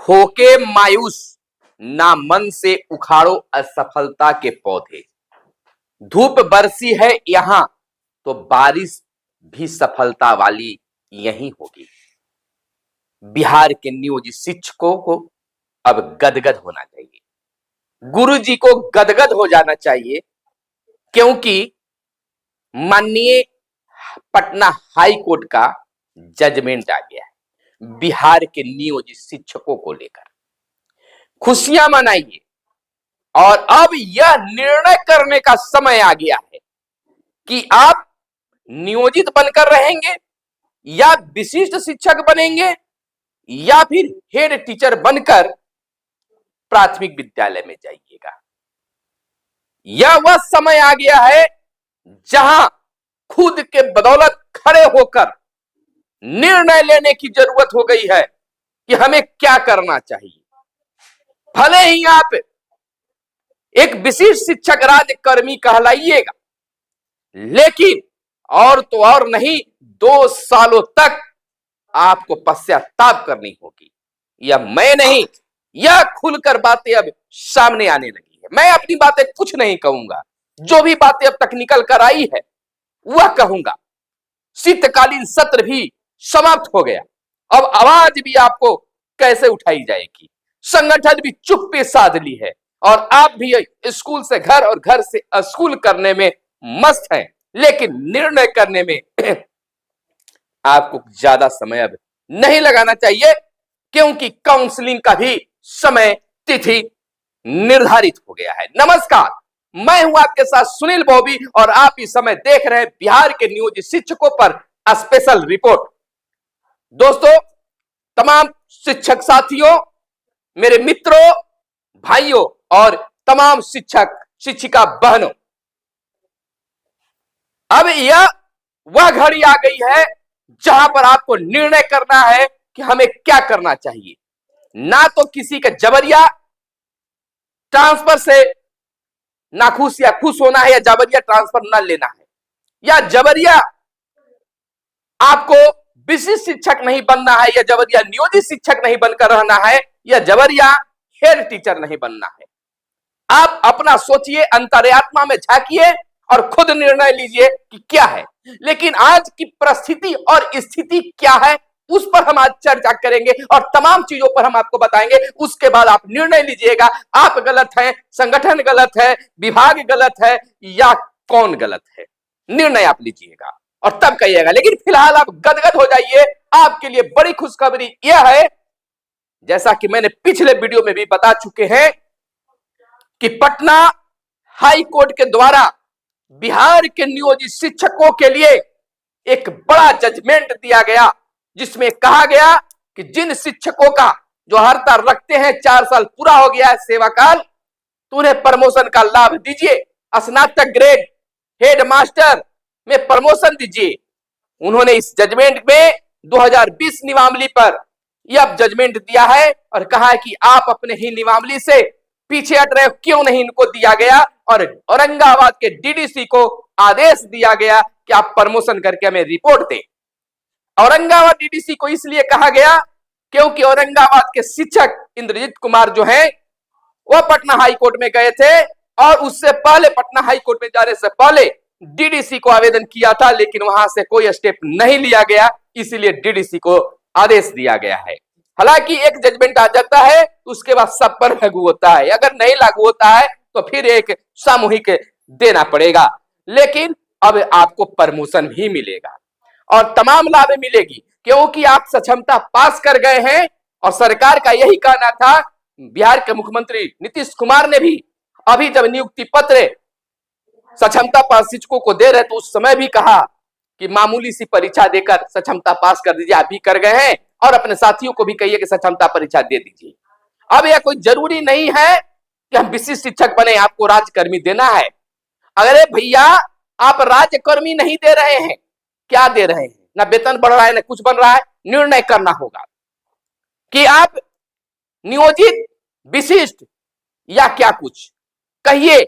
होके मायूस ना मन से उखाड़ो असफलता के पौधे। धूप बरसी है यहां तो बारिश भी सफलता वाली यही होगी। बिहार के नियोजित शिक्षकों को अब गदगद होना चाहिए, गुरु जी को गदगद हो जाना चाहिए, क्योंकि माननीय पटना हाई कोर्ट का जजमेंट आ गया है बिहार के नियोजित शिक्षकों को लेकर। खुशियां मनाइए और अब यह निर्णय करने का समय आ गया है कि आप नियोजित बनकर रहेंगे या विशिष्ट शिक्षक बनेंगे या फिर हेड टीचर बनकर प्राथमिक विद्यालय में जाइएगा। यह वह समय आ गया है जहां खुद के बदौलत खड़े होकर निर्णय लेने की जरूरत हो गई है कि हमें क्या करना चाहिए। भले ही आप एक विशिष्ट शिक्षक राज्यकर्मी कहलाइएगा, लेकिन और तो और नहीं, 2 सालों तक आपको पश्चाताप करनी होगी। यह मैं नहीं, यह खुलकर बातें अब सामने आने लगी है। मैं अपनी बातें कुछ नहीं कहूंगा, जो भी बातें अब तक निकल कर आई है वह कहूंगा। शीतकालीन सत्र भी समाप्त हो गया, अब आवाज भी आपको कैसे उठाई जाएगी। संगठन भी चुप्पी साध ली है और आप भी स्कूल से घर और घर से स्कूल करने में मस्त हैं, लेकिन निर्णय करने में आपको ज्यादा समय अब नहीं लगाना चाहिए, क्योंकि काउंसलिंग का भी समय तिथि निर्धारित हो गया है। नमस्कार, मैं हूं आपके साथ सुनील बॉबी और आप इस समय देख रहे हैं बिहार के नियोजित शिक्षकों पर स्पेशल रिपोर्ट। दोस्तों, तमाम शिक्षक साथियों, मेरे मित्रों, भाइयों और तमाम शिक्षक शिक्षिका बहनों, अब यह वह घड़ी आ गई है जहां पर आपको निर्णय करना है कि हमें क्या करना चाहिए। ना तो किसी के जबरिया ट्रांसफर से नाखुश या खुश होना है, या जबरिया ट्रांसफर ना लेना है, या जबरिया आपको विशिष्ट शिक्षक नहीं बनना है, या जबरिया नियोजित शिक्षक नहीं बनकर रहना है, या जबरिया हेड टीचर नहीं बनना है। आप अपना सोचिए, अंतर्यात्मा में झांकिए और खुद निर्णय लीजिए कि क्या है। लेकिन आज की परिस्थिति और स्थिति क्या है, उस पर हम आज चर्चा करेंगे और तमाम चीजों पर हम आपको बताएंगे। उसके बाद आप निर्णय लीजिएगा, आप गलत हैं, संगठन गलत है, विभाग गलत है, या कौन गलत है। निर्णय आप लीजिएगा और तब कहिएगा। लेकिन फिलहाल आप गदगद हो जाइए, आपके लिए बड़ी खुशखबरी यह है, जैसा कि मैंने पिछले वीडियो में भी बता चुके हैं, कि पटना हाई कोर्ट के द्वारा बिहार के नियोजित शिक्षकों के लिए एक बड़ा जजमेंट दिया गया, जिसमें कहा गया कि जिन शिक्षकों का जो हड़ता रखते हैं 4 साल पूरा हो गया है सेवा काल, तो उन्हें प्रमोशन का लाभ दीजिए। स्नातक ग्रेड हेड मास्टर में प्रमोशन दीजिए। उन्होंने इस जजमेंट में 2020 नियमावली पर यह जजमेंट दिया है और कहा है कि आप अपने ही नियमावली से पीछे हट रहे हो, क्यों नहीं इनको दिया गया। और औरंगाबाद के डीडीसी को आदेश दिया गया कि आप प्रमोशन करके हमें रिपोर्ट दें। औरंगाबाद डीडीसी को इसलिए कहा गया क्योंकि औरंगाबाद के शिक्षक इंद्रजीत कुमार जो हैं, वह पटना हाई कोर्ट में गए थे और उससे पहले, पटना हाई कोर्ट में जाने से पहले डीडीसी को आवेदन किया था, लेकिन वहां से कोई स्टेप नहीं लिया गया, इसलिए डीडीसी को आदेश दिया गया है। हालांकि एक जजमेंट आ जाता है, उसके बाद सब पर लागू होता है। अगर नहीं लागू होता है तो फिर एक सामूहिक देना पड़ेगा, लेकिन अब आपको प्रमोशन भी मिलेगा और तमाम लाभ मिलेगी, क्योंकि आप सक्षमता पास कर गए हैं। और सरकार का यही कहना था, बिहार के मुख्यमंत्री नीतीश कुमार ने भी अभी जब नियुक्ति पत्र सक्षमता पास शिक्षकों को दे रहे, तो उस समय भी कहा कि मामूली सी परीक्षा देकर सक्षमता पास कर दीजिए। आप भी कर गए हैं और अपने साथियों को भी कहिए कि सक्षमता परीक्षा दे दीजिए। अब यह कोई जरूरी नहीं है कि हम विशिष्ट शिक्षक बने, आपको राज्यकर्मी देना है। अरे भैया, आप राज्यकर्मी नहीं दे रहे हैं, क्या दे रहे हैं? ना वेतन बढ़ रहा है, ना कुछ बन रहा है। निर्णय करना होगा कि आप नियोजित, विशिष्ट या क्या कुछ। कहिए,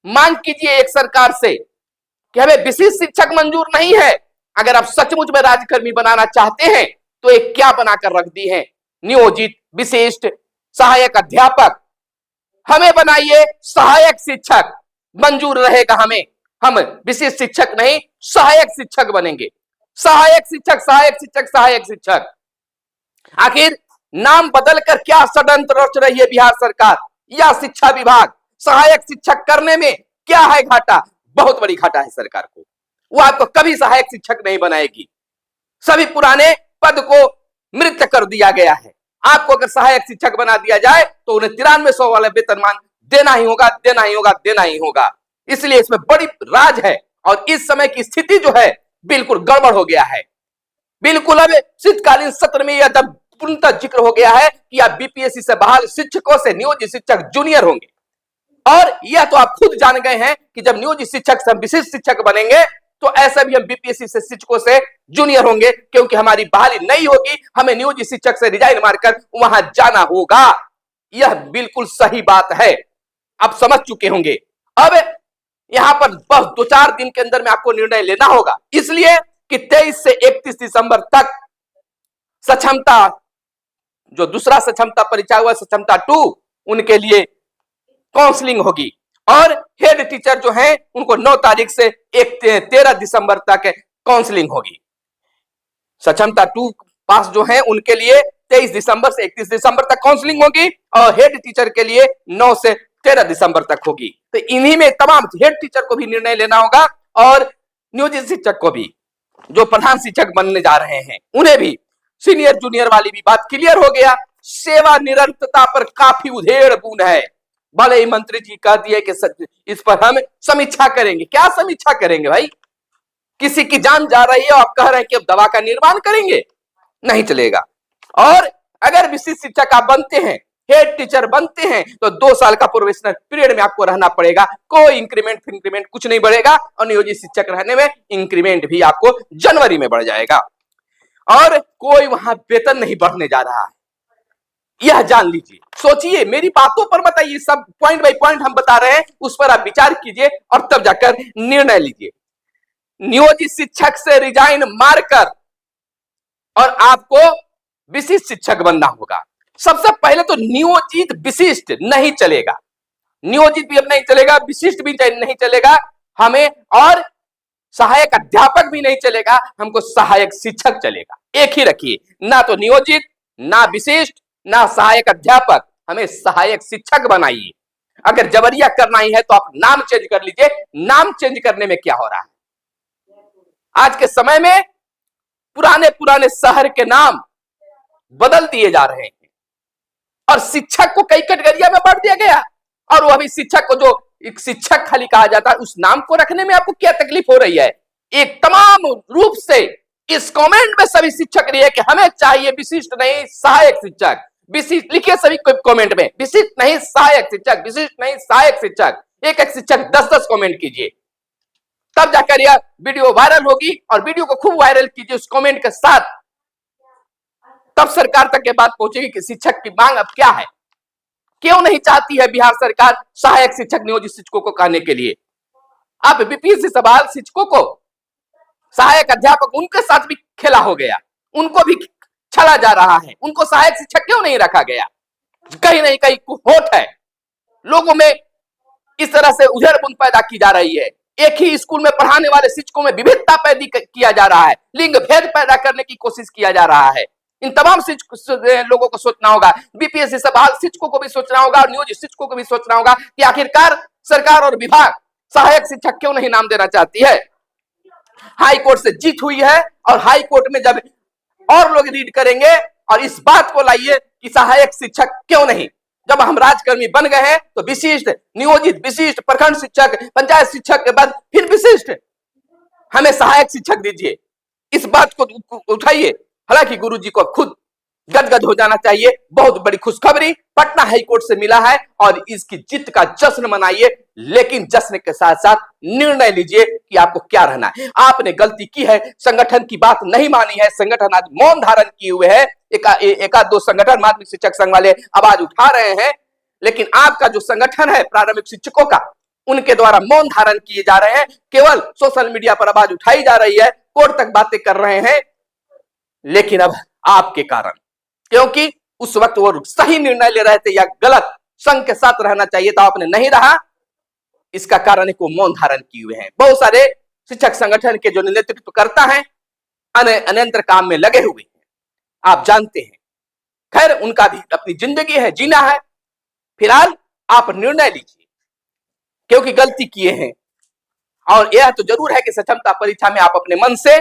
मांग कीजिए एक सरकार से कि हमें विशिष्ट शिक्षक मंजूर नहीं है। अगर आप सचमुच में राज्यकर्मी बनाना चाहते हैं तो एक क्या बनाकर रख दी है, नियोजित विशिष्ट सहायक अध्यापक, हमें बनाइए सहायक शिक्षक। मंजूर रहेगा हमें, हम विशिष्ट शिक्षक नहीं सहायक शिक्षक बनेंगे। सहायक शिक्षक, सहायक शिक्षक, सहायक शिक्षक। आखिर नाम बदलकर क्या षड्यंत्र रच रही है बिहार सरकार या शिक्षा विभाग? सहायक शिक्षक करने में क्या है घाटा? बहुत बड़ी घाटा है सरकार को। वो आपको कभी सहायक शिक्षक नहीं बनाएगी। सभी पुराने पद को मृत कर दिया गया है। आपको अगर सहायक शिक्षक बना दिया जाए तो उन्हें 9300 वाला वेतनमान देना ही होगा, देना ही होगा, देना ही होगा। इसलिए इसमें बड़ी राज है और इस समय की स्थिति जो है बिल्कुल गड़बड़ हो गया है। बिल्कुल अब शीतकालीन सत्र में यह पूर्णतः जिक्र हो गया है कि आप बीपीएससी से बहाल शिक्षकों से नियोजित शिक्षक जूनियर होंगे। और यह तो आप खुद जान गए हैं कि जब नियोजित शिक्षक से हम विशिष्ट शिक्षक बनेंगे तो ऐसा भी हम बीपीएससी से शिक्षकों से जूनियर होंगे, क्योंकि हमारी बहाली नहीं होगी, हमें नियोजित शिक्षक से रिजाइन मारकर वहां जाना होगा। यह बिल्कुल सही बात है, आप समझ चुके होंगे। अब यहां पर बस 2-4 दिन के अंदर में आपको निर्णय लेना होगा, इसलिए कि 23 से 31 दिसंबर तक सक्षमता, जो दूसरा सक्षमता परीक्षा हुआ सक्षमता 2, उनके लिए काउंसलिंग होगी और हेड टीचर जो हैं उनको 9 तारीख से 13 दिसंबर तक काउंसलिंग होगी। सक्षमता 2 पास जो हैं उनके लिए 23 दिसंबर से 31 दिसंबर तक काउंसलिंग होगी और हेड टीचर के लिए 9 से 13 दिसंबर तक होगी। तो इन्हीं में तमाम हेड टीचर को भी निर्णय लेना होगा और नियोजित शिक्षक को भी, जो प्रधान शिक्षक बनने जा रहे हैं उन्हें भी। सीनियर जूनियर वाली भी बात क्लियर हो गया। सेवा निरंतरता पर काफी उधेड़ बुन है। भले ही मंत्री जी कह दिए कि इस पर हम समीक्षा करेंगे। क्या समीक्षा करेंगे भाई? किसी की जान जा रही है और आप कह रहे हैं कि अब दवा का निर्माण करेंगे? नहीं चलेगा। और अगर विशिष्ट शिक्षक आप बनते हैं, हेड टीचर बनते हैं, तो 2 साल का प्रोबेशनल पीरियड में आपको रहना पड़ेगा। कोई इंक्रीमेंट कुछ नहीं बढ़ेगा और नियोजित शिक्षक रहने में इंक्रीमेंट भी आपको जनवरी में बढ़ जाएगा और कोई वहां वेतन नहीं बढ़ने जा रहा है। यह जान लीजिए, सोचिए, मेरी बातों पर मत आइए, सब पॉइंट बाय पॉइंट हम बता रहे हैं, उस पर आप विचार कीजिए और तब जाकर निर्णय लीजिए। नियोजित शिक्षक से रिजाइन मारकर और आपको विशिष्ट शिक्षक बनना होगा। सबसे पहले तो नियोजित विशिष्ट नहीं चलेगा, नियोजित भी अब नहीं चलेगा, विशिष्ट भी नहीं चलेगा हमें, और सहायक अध्यापक भी नहीं चलेगा, हमको सहायक शिक्षक चलेगा। एक ही रखिए, ना तो नियोजित, ना विशिष्ट, ना सहायक अध्यापक, हमें सहायक शिक्षक बनाइए। अगर जबरिया करना ही है तो आप नाम चेंज कर लीजिए। नाम चेंज करने में क्या हो रहा है? आज के समय में पुराने पुराने शहर के नाम बदल दिए जा रहे हैं और शिक्षक को कई कैटेगरिया में बांट दिया गया। और वह भी शिक्षक को, जो एक शिक्षक खाली कहा जाता है, उस नाम को रखने में आपको क्या तकलीफ हो रही है? एक तमाम रूप से इस कमेंट में सभी शिक्षक रही है कि हमें चाहिए विशिष्ट नहीं सहायक शिक्षक। विशिष्ट लिखिए सभी कमेंट में, विशिष्ट नहीं सहायक शिक्षक, विशिष्ट नहीं सहायक शिक्षक। एक एक शिक्षक 10-10 कमेंट कीजिए, तब जाकर यह वीडियो वायरल होगी। और वीडियो को खूब वायरल कीजिए उस कमेंट के साथ, तब सरकार तक ये बात पहुंचेगी कि शिक्षक की मांग अब क्या है। क्यों नहीं चाहती है बिहार सरकार सहायक शिक्षक नियोजित शिक्षकों को कहने के लिए? आप बीपीएससी से बहाल शिक्षकों को, सहायक अध्यापक, उनके साथ भी खेला हो गया, उनको भी छला जा रहा है। उनको सहायक शिक्षक क्यों नहीं रखा गया? कहीं नहीं कहीं होठ है, लोगों में इस तरह से उधेड़बुन पैदा की जा रही है। एक ही स्कूल में पढ़ाने वाले शिक्षकों में विविधता पैदा किया जा रहा है, लिंग भेद पैदा करने की कोशिश किया जा रहा है। इन तमाम लोगों को सोचना होगा, बीपीएससी से बहाल शिक्षकों को भी सोचना होगा और नियोजित शिक्षकों को भी सोचना होगा कि आखिरकार सरकार और विभाग सहायक शिक्षक क्यों नहीं नाम देना चाहती है। हाई कोर्ट से जीत हुई है और हाई कोर्ट में जब और लोग रीड करेंगे और इस बात को लाइए कि सहायक शिक्षक क्यों नहीं। जब हम राजकर्मी बन गए हैं तो विशिष्ट, नियोजित, विशिष्ट, प्रखंड शिक्षक, पंचायत शिक्षक के बाद फिर विशिष्ट, हमें सहायक शिक्षक दीजिए। इस बात को उठाइए। हालांकि गुरुजी को खुद गदगद हो जाना चाहिए। बहुत बड़ी खुशखबरी पटना हाईकोर्ट से मिला है और इसकी जीत का जश्न मनाइए, लेकिन जश्न के साथ साथ निर्णय लीजिए कि आपको क्या रहना है। आपने गलती की है, संगठन की बात नहीं मानी है, संगठन आज मौन धारण किए हुए है। एकाध दो संगठन माध्यमिक शिक्षक संघ वाले आवाज उठा रहे हैं, लेकिन आपका जो संगठन है प्रारंभिक शिक्षकों का, उनके द्वारा मौन धारण किए जा रहे हैं। केवल सोशल मीडिया पर आवाज उठाई जा रही है, कोर्ट तक बातें कर रहे हैं, लेकिन अब आपके कारण, क्योंकि उस वक्त वो सही निर्णय ले रहे थे या गलत, संघ के साथ रहना चाहिए था, आपने नहीं रहा। इसका कारण है कि मौन धारण किए हुए हैं। बहुत सारे शिक्षक संगठन के जो नेतृत्व करता है अन्यंत्र काम में लगे हुए हैं, आप जानते हैं। खैर, उनका भी अपनी जिंदगी है, जीना है। फिलहाल आप निर्णय लीजिए, क्योंकि गलती किए हैं। और यह तो जरूर है कि सक्षमता परीक्षा में आप अपने मन से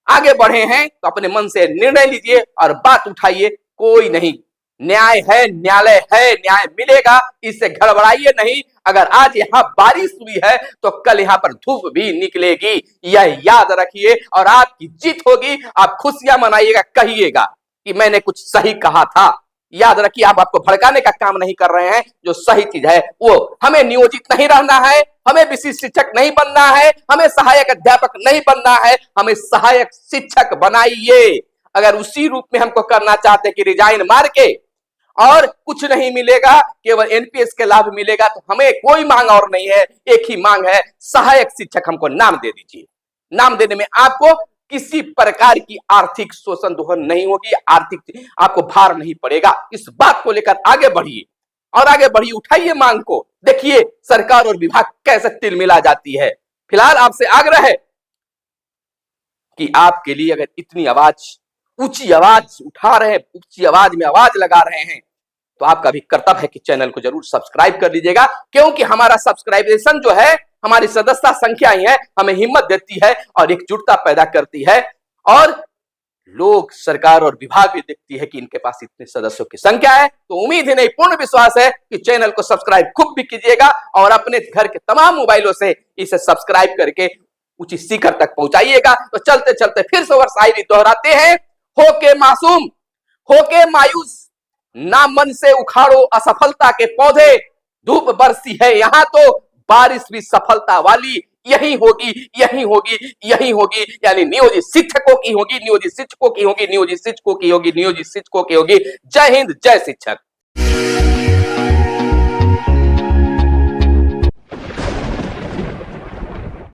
आगे बढ़े हैं, तो अपने मन से निर्णय लीजिए और बात उठाइए। कोई नहीं, न्याय है, न्यायालय है, न्याय मिलेगा, इससे घबराइए नहीं। अगर आज यहाँ बारिश हुई है तो कल यहाँ पर धूप भी निकलेगी, यह याद रखिए। और आपकी जीत होगी, आप खुशियां मनाइएगा, कहिएगा कि मैंने कुछ सही कहा था। याद रखिए, आप आपको भड़काने का काम नहीं कर रहे हैं। जो सही चीज है वो, हमें नियोजित नहीं रहना है, हमें विशिष्ट शिक्षक नहीं बनना है, हमें सहायक अध्यापक नहीं बनना है, हमें सहायक शिक्षक बनाइए। अगर उसी रूप में हमको करना चाहते हैं कि रिजाइन मार के और कुछ नहीं मिलेगा, केवल एनपीएस के लाभ मिलेगा, तो हमें कोई मांग और नहीं है, एक ही मांग है, सहायक शिक्षक हमको नाम दे दीजिए। नाम देने में आपको किसी प्रकार की आर्थिक शोषण दोहन नहीं होगी, आर्थिक आपको भार नहीं पड़ेगा। इस बात को लेकर आगे बढ़िए और आगे बढ़िए, उठाइए मांग को। देखिए सरकार और विभाग कैसे तिल मिला जाती है। फिलहाल आपसे आग्रह है कि आपके लिए अगर इतनी आवाज, ऊंची आवाज उठा रहे हैं, ऊंची आवाज में आवाज लगा रहे हैं, तो आपका भी कर्तव्य है कि चैनल को जरूर सब्सक्राइब कर लीजिएगा। क्योंकि हमारा सब्सक्राइबेशन जो है, हमारी सदस्यता संख्या ही है, हमें हिम्मत देती है और एकजुटता पैदा करती है। और लोग, सरकार और विभाग भी देखती है कि इनके पास इतने सदस्यों की संख्या है, तो उम्मीद ही नहीं, पूर्ण विश्वास है कि चैनल को सब्सक्राइब खूब भी कीजिएगा और अपने घर के तमाम मोबाइलों से इसे सब्सक्राइब करके ऊंची शिखर तक पहुंचाइएगा। तो चलते चलते फिर से शायरी दोहराते हैं। होके मासूम, होके मायूस, ना मन से उखाड़ो असफलता के पौधे। धूप बरसी है यहाँ तो बारिश भी सफलता वाली यही होगी, यही होगी, यही होगी। यानी नियोजित शिक्षकों की होगी, नियोजित शिक्षकों की होगी, नियोजित शिक्षकों की होगी, नियोजित शिक्षकों की होगी। जय हिंद, जय शिक्षक।